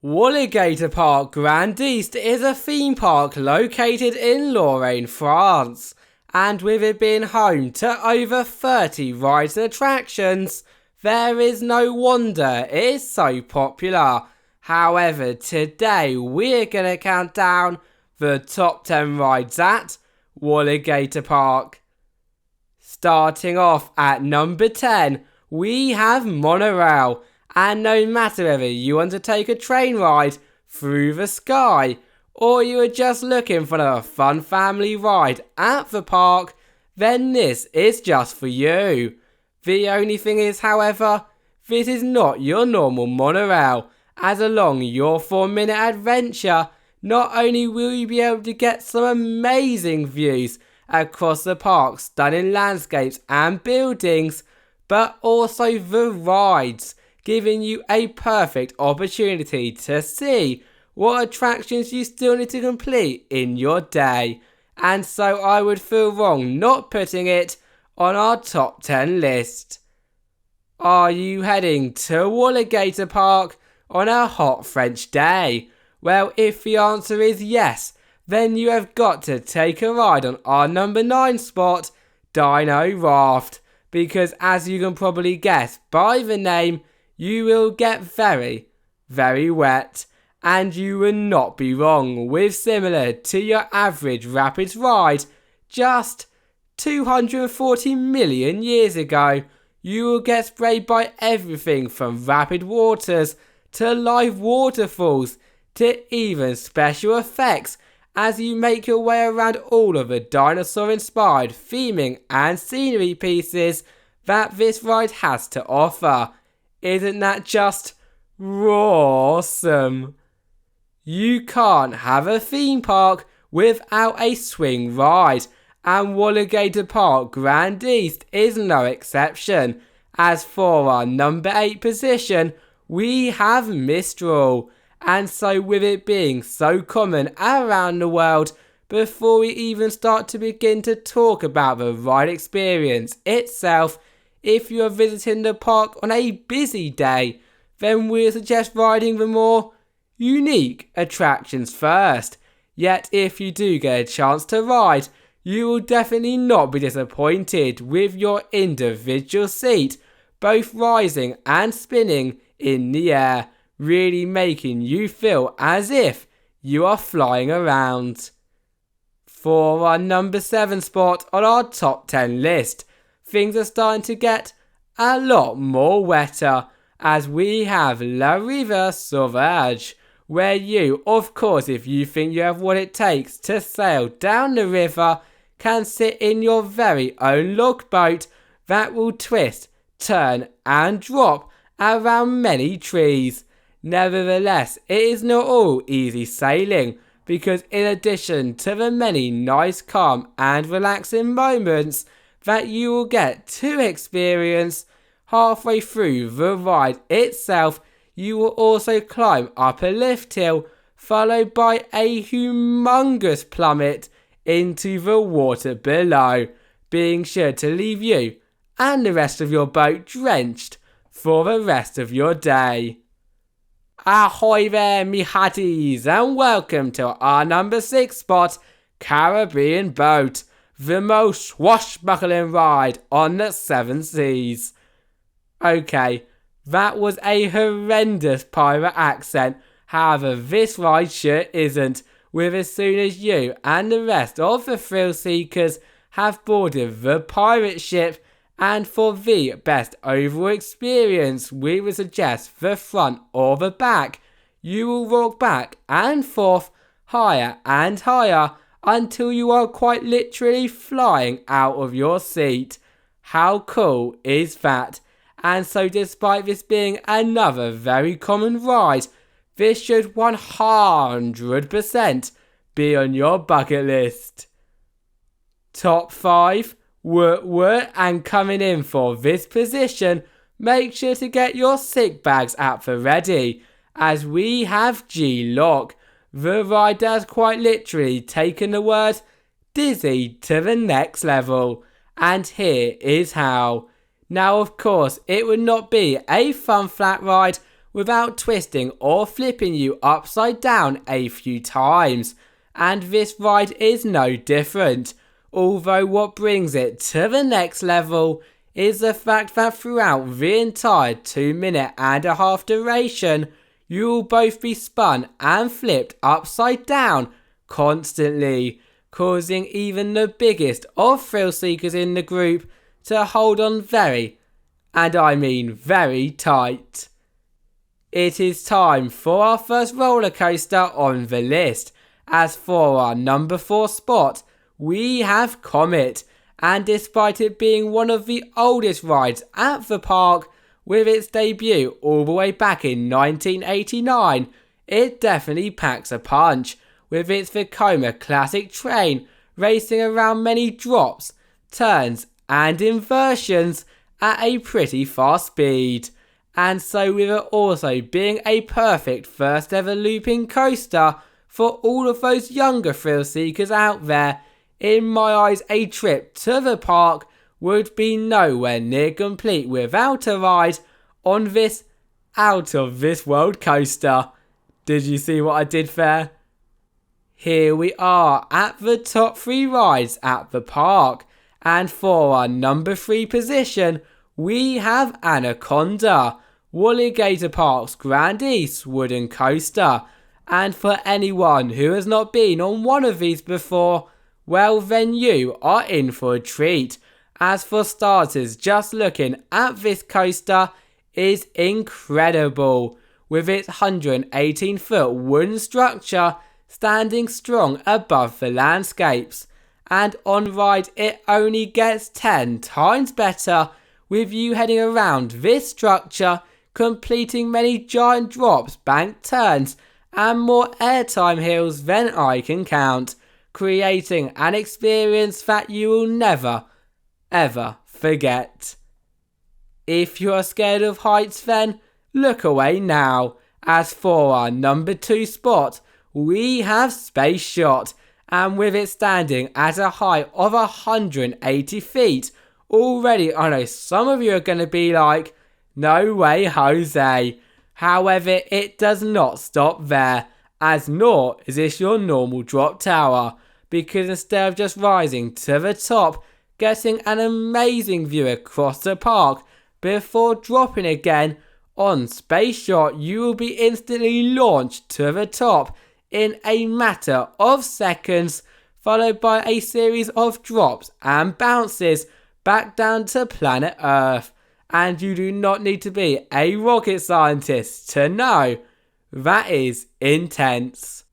Walygator Grand-Est is a theme park located in Lorraine, France, and with it being home to over 30 rides and attractions, there is no wonder it is so popular. However, today we're going to count down the top 10 rides at Walygator Park. Starting off at number 10, we have Monorail. And no matter whether you want to take a train ride through the sky, or you are just looking for a fun family ride at the park, then this is just for you. The only thing is, however, this is not your normal monorail, as along your 4-minute adventure, not only will you be able to get some amazing views across the park's stunning landscapes and buildings, but also the rides, giving you a perfect opportunity to see what attractions you still need to complete in your day. And so I would feel wrong not putting it on our top 10 list. Are you heading to Walygator Park on a hot French day? Well, if the answer is yes, then you have got to take a ride on our number 9 spot, Dino-Raft, because as you can probably guess by the name, you will get very, very wet, and you will not be wrong with similar to your average rapids ride just 240 million years ago. You will get sprayed by everything from rapid waters to live waterfalls to even special effects as you make your way around all of the dinosaur-inspired theming and scenery pieces that this ride has to offer. Isn't that just awesome? You can't have a theme park without a swing ride, and Walygator Grand-Est is no exception. As for our number 8 position, we have Mistral, and so with it being so common around the world, before we even start to begin to talk about the ride experience itself, if you are visiting the park on a busy day, then we suggest riding the more unique attractions first. Yet if you do get a chance to ride, you will definitely not be disappointed with your individual seat, both rising and spinning in the air, really making you feel as if you are flying around. For our number 7 spot on our top 10 list, things are starting to get a lot more wetter as we have la rivière sauvage, where you, of course, if you think you have what it takes to sail down the river, can sit in your very own log boat that will twist, turn and drop around many trees. Nevertheless, it is not all easy sailing, because in addition to the many nice, calm and relaxing moments that you will get to experience halfway through the ride itself, you will also climb up a lift hill, followed by a humongous plummet into the water below, being sure to leave you and the rest of your boat drenched for the rest of your day. Ahoy there, me hatties, and welcome to our number 6 spot, Caribbean Boat, the most swashbuckling ride on the 7 seas. Okay, that was a horrendous pirate accent, however this ride sure isn't, with as soon as you and the rest of the thrill seekers have boarded the pirate ship, and for the best overall experience we would suggest the front or the back. You will walk back and forth, higher and higher, until you are quite literally flying out of your seat. How cool is that? And so despite this being another very common ride, this should 100% be on your bucket list. Top 5, and coming in for this position, make sure to get your sick bags at the ready, as we have G-Lock. The ride has quite literally taken the word dizzy to the next level, and here is how. Now of course it would not be a fun flat ride without twisting or flipping you upside down a few times. And this ride is no different, although what brings it to the next level is the fact that throughout the entire 2.5-minute duration, you will both be spun and flipped upside down constantly, causing even the biggest of thrill seekers in the group to hold on very, and I mean very tight. It is time for our first roller coaster on the list, as for our number 4 spot, we have Comet, and despite it being one of the oldest rides at the park, with its debut all the way back in 1989, it definitely packs a punch, with its Vekoma classic train racing around many drops, turns and inversions at a pretty fast speed. And so with it also being a perfect first ever looping coaster for all of those younger thrill seekers out there, in my eyes a trip to the park would be nowhere near complete without a ride on this out of this world coaster. Did you see what I did there? Here we are at the top 3 rides at the park, and for our number 3 position we have Anaconda, Walygator Park's Grand-Est wooden coaster. And for anyone who has not been on one of these before, well then you are in for a treat, as for starters just looking at this coaster is incredible, with its 118-foot wooden structure standing strong above the landscapes, and on ride it only gets 10 times better, with you heading around this structure, completing many giant drops, bank turns and more airtime hills than I can count, creating an experience that you will never, ever forget. If you are scared of heights then, look away now, as for our number 2 spot, we have Space Shot, and with it standing at a height of 180 feet, already I know some of you are going to be like, no way Jose. However, it does not stop there, as nor is this your normal drop tower, because instead of just rising to the top, getting an amazing view across the park before dropping again, on Space Shot you will be instantly launched to the top in a matter of seconds, followed by a series of drops and bounces back down to planet Earth. And you do not need to be a rocket scientist to know that is intense.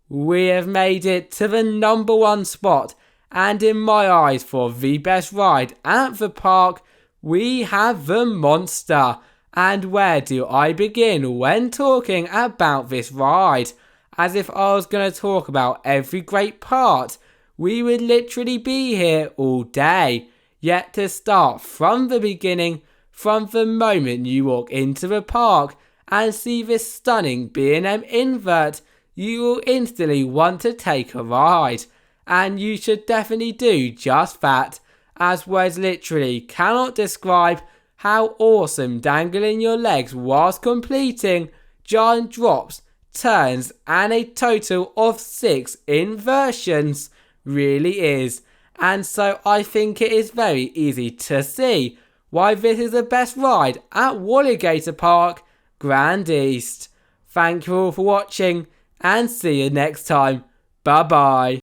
We have made it to the number 1 spot, and in my eyes for the best ride at the park, we have the Monster. And where do I begin when talking about this ride? As if I was going to talk about every great part, we would literally be here all day. Yet to start from the beginning, from the moment you walk into the park and see this stunning B&M invert, you will instantly want to take a ride. And you should definitely do just that, as words literally cannot describe how awesome dangling your legs whilst completing giant drops, turns and a total of 6 inversions really is. And so I think it is very easy to see why this is the best ride at Walygator Park Grand-Est. Thank you all for watching, and see you next time. Bye bye.